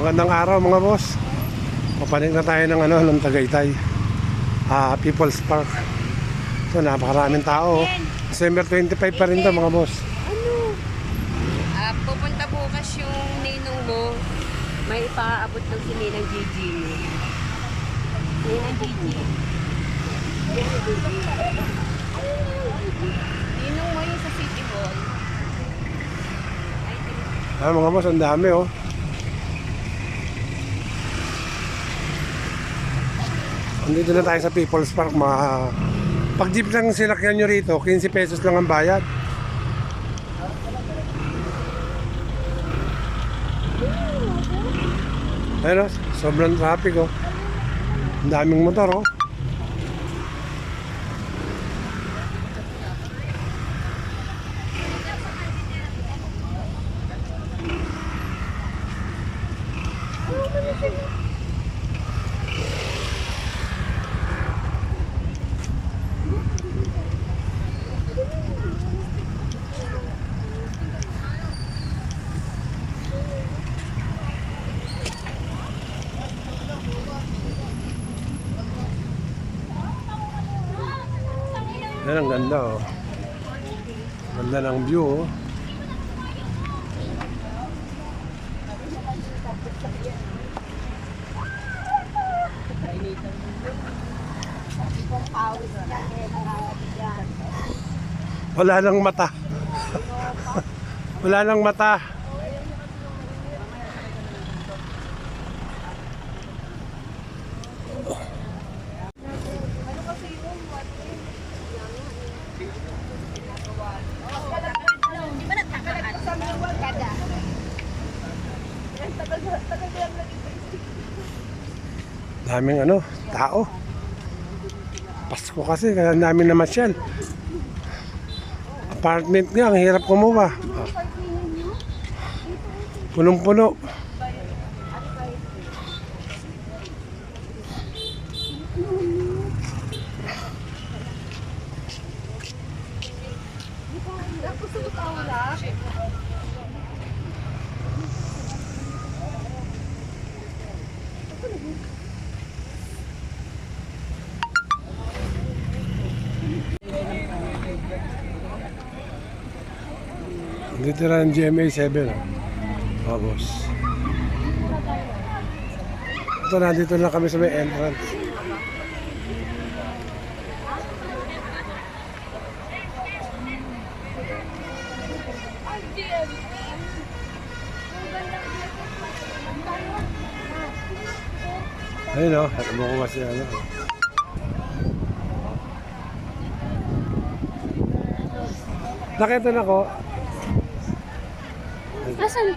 Magandang araw mga boss. Papanik na tayo ng Tagaytay. People's Park. So napakaraming tao. December 25 pa rin to mga boss. Pupunta bukas yung ninong mo. May ipaabot ng si Ninang Gigi. Ninang Gigi. Ninong mo yung sa City Hall. Mga boss, ang dami oh. Andito na tayo sa People's Park. Pag jeep lang sinakyan nyo rito, 15 pesos lang ang bayad. Ayun oh, sobrang traffic oh. Ang daming motor oh. Yan ang ganda oh. Ganda ng view oh. Wala nang mata. Wala nang mata. Daming tao. Pasko kasi kaya namin namasyal. Apartment nga, ang hirap kumuha. Punong-puno. Dito na ang GMA 7 oh, boss. Ito na, dito na kami sa may entrance. Ayun o, mo ko kasi nakita na ko. Asan?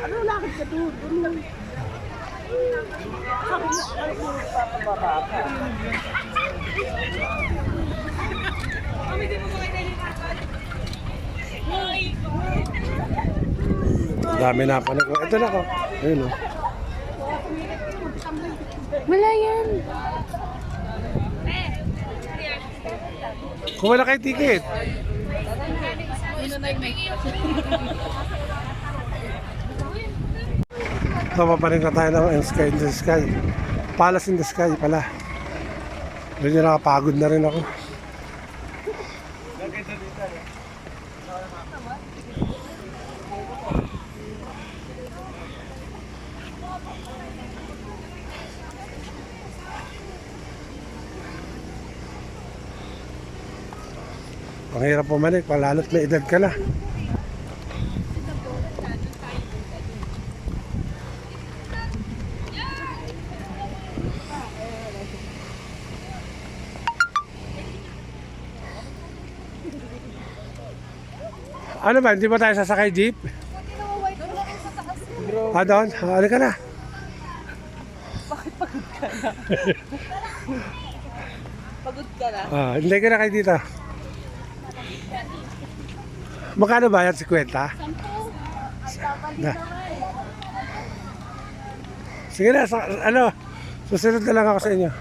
Ano lakad ka doon? Dami na pa na. Ito na ko. Ayun o. Wala yan. Kung wala kayo ticket. Ito paparin na tayo ng Sky in the Sky. Palace in the Sky pala. Medyo nakapagod na rin ako. Ang hirap pumanik, lalo't may edad ka na. Ano ba, hindi ba tayo sasakay jeep? Doon? Ano ka na? Bakit pagod ka na? Pagod ka na? Hindi ka na kayo dito. Magkano bayad si kwenta? 10. Sige na, ano, susunod na lang ako sa inyo.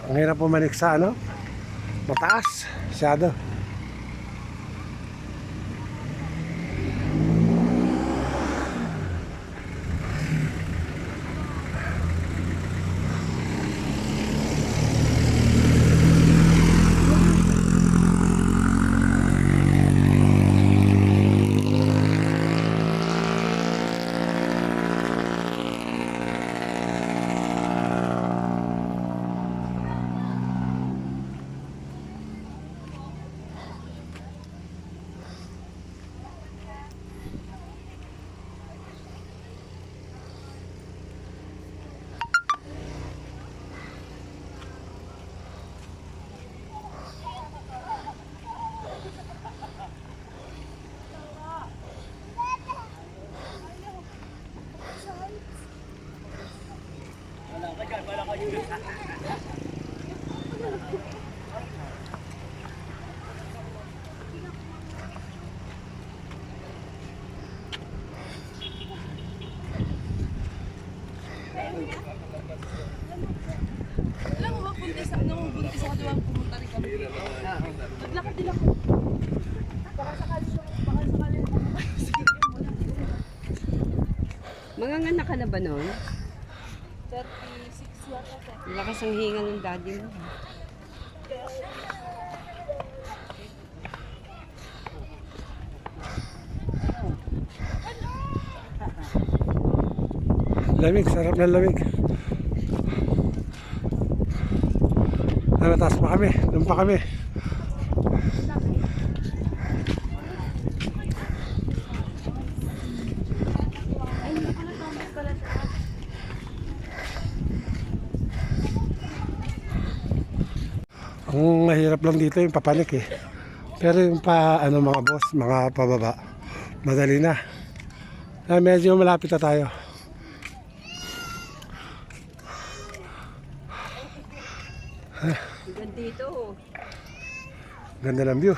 Ang hirap pumanik sa ano, mataas, masyado. Alam mo ba, nung buntis ako, diba, pumunta rin kami dito. Naglakad din ako. Baka sakali. Manganganak ka na ba noon? 36 yata siya. Lakas ang hinga ng daddy mo. Lamig, sarap ng lamig. Mataas pa kami, doon pa kami. Ang mahirap lang dito yung papanik eh. Pero yung ano mga boss, mga pababa, madali na. Medyo malapit na tayo. Ganda dito. Ganda ng view.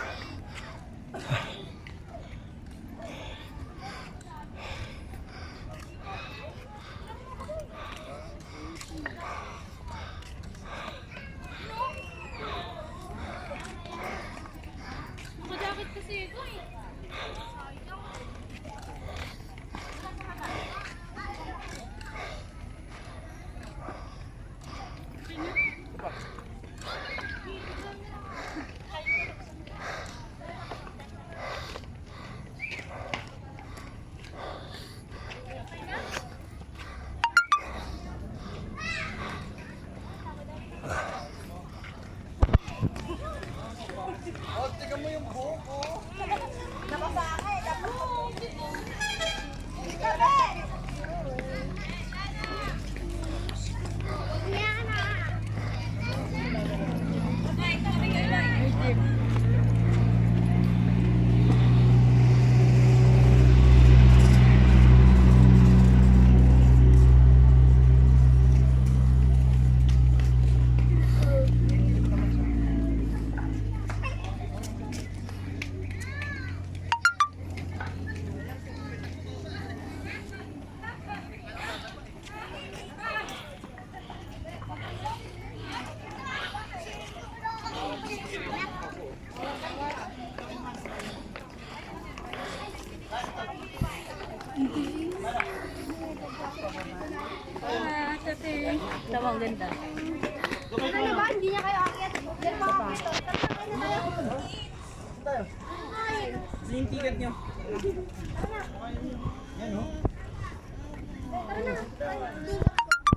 Nakadakit kasi ito eh. Tawang ganda. Ano ba? Hindi niya kayo akit. Yan mga pito. Yung ticket nyo.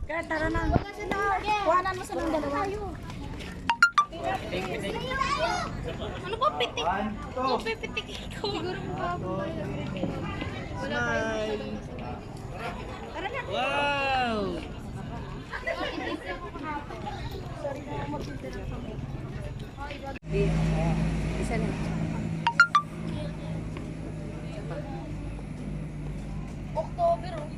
Kaya tara na. Kuhanan mo silang dalawa. Ano ba pitik? Ano ba pitik ko? Siguro mo ba? Wala tayo. Tara na. Wow! Isa na. October, oh.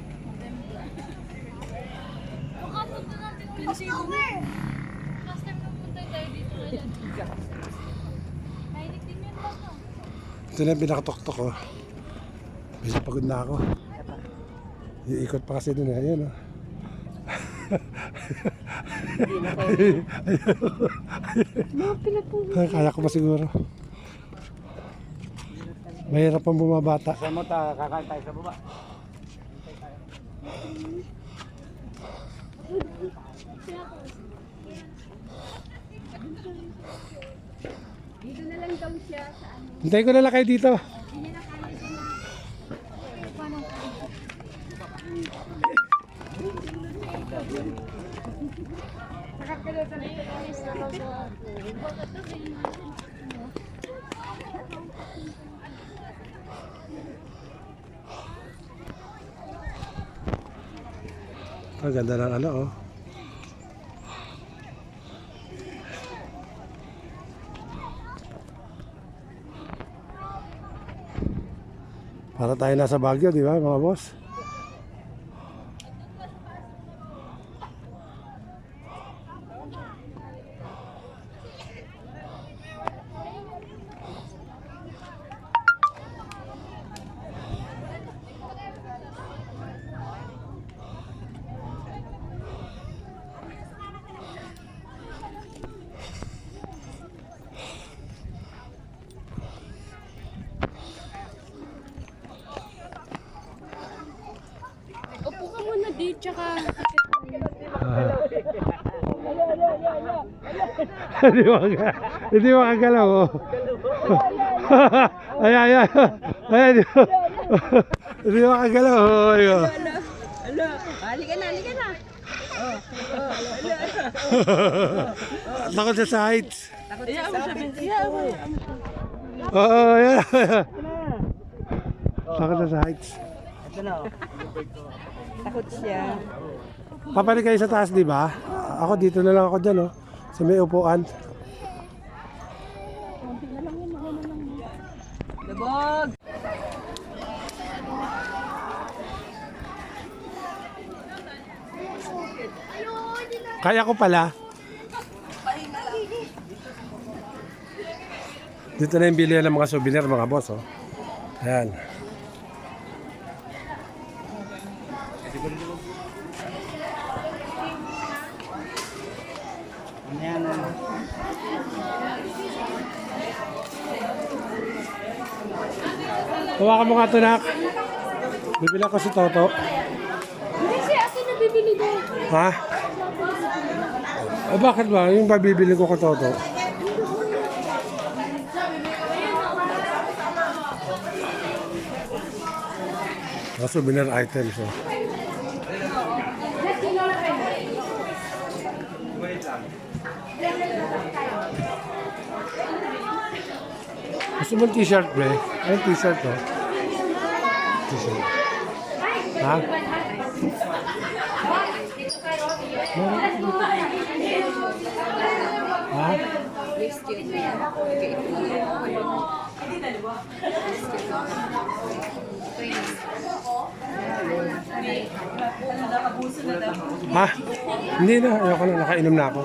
Nakapunta natin ulit. Last time napunta tayo dito. Ito na yung pinakatok-tok ko. Medyo pagod na ako. Iikot pa kasi dun eh. Ayun oh. Kaya ko pa siguro. Mahirap pang bumabata. Sa mo ta kakain tayo sa baba. Dito na lang daw siya sa ano. Hintayin ko na lang kayo dito. Ang ganda ng ano oh. Para tayo nasa Baguio, di ba mga boss? Upo ka muna dito, tsaka... Hindi makagalaw oh. Ay, ay, ay. Ay, hindi makagalaw oh. Ayun. Halika na, halika na. Takot siya sa heights. Iya mo siya, iya mo. Oo, yan. Takot siya sa heights. Ito na oh. Takot siya. Papalik kayo sa taas, di ba? Ako dito na lang ako dyan oh. Sa may upuan. Labog! Kaya ko pala. Dito na yung bilihan ng mga souvenir mga boss oh. Ayan. Ayan na. Hawakan mo nga ito, nak. Bibilang ko si Toto. Hindi siya ako nabibili doon. Ha? Eh bakit ba? Yung babibili ko kay Toto. Mga souvenir items oh. Gusto mo t-shirt, bre? Anong t-shirt to? T-shirt. Ha? Ha? Ha? Hindi na. Ayoko na. Nakainom na ako.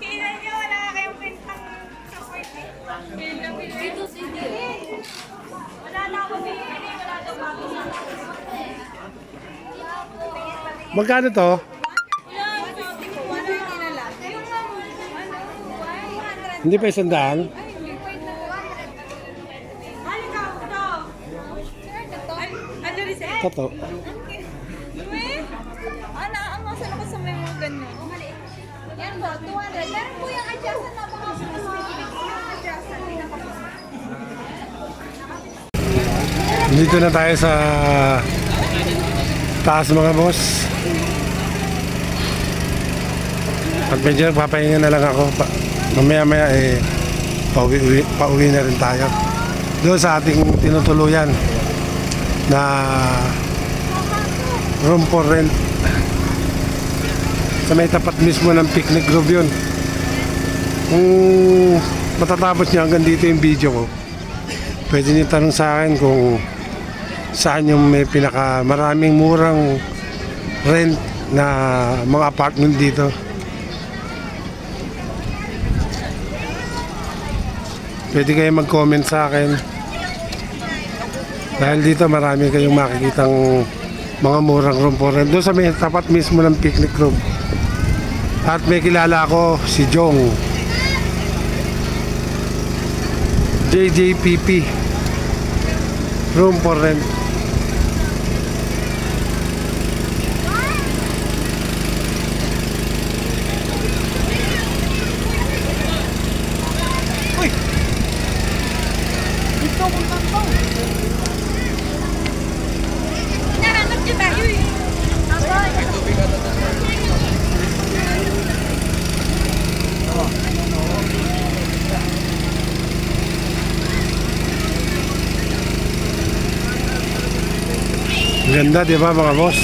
Kailan niyo wala kayong pintang chocolate? Dito si wala na ako bibili, wala daw bago sa Magkano to? Hindi pa 100? Toto. Ana, ang nasa labas sa may mga ganyan. Yan po, 200. Meron po yung adjustan na mga Dito na tayo sa taas mga boss. At medyo papahinga na lang ako. Mamaya-maya pauwi na rin tayo. Doon sa ating tinutuluyan na room for rent. Sa may tapat mismo ng picnic grove yun. Kung matatapos nyo hanggang dito yung video ko, pwede nyo tanong sa akin kung saan yung may pinaka maraming murang rent na mga apartment dito. Pwede kayo mag-comment sa akin. Dahil dito marami kayong makikitang mga murang room for rent. Doon sa may tapat mismo ng picnic room. At may kilala ako, si Jong. JJPP. Room for rent. Hinahanap niyo tayo eh. Ganda, di ba mga boss?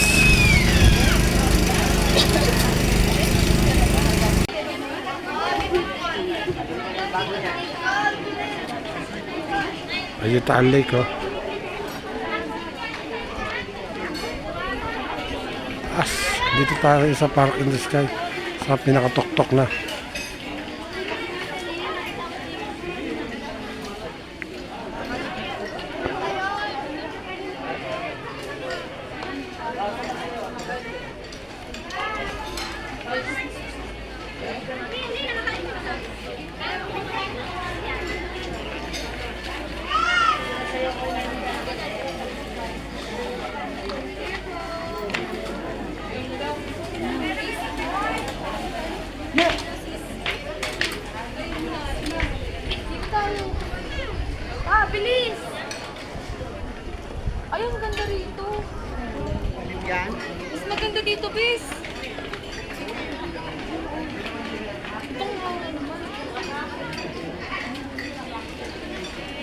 Ayutaan Lake, oh. Dito tayo sa Park in the Sky. Sa pinakatok-tok na. Ah, bilis! Ay, ang ganda rito. Yan. Mas maganda dito, bis. Itong naman.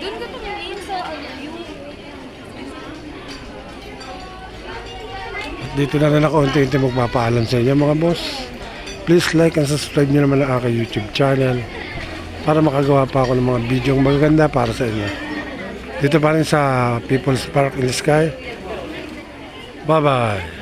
Doon ka tumingin sa view. Dito na rin ako unti-unti magpapaalam sa inyo mga boss. Please like and subscribe nyo naman ang aking YouTube channel para makagawa pa ako ng mga video magaganda para sa inyo. Dito pa rin sa People's Park in the Sky. Bye bye!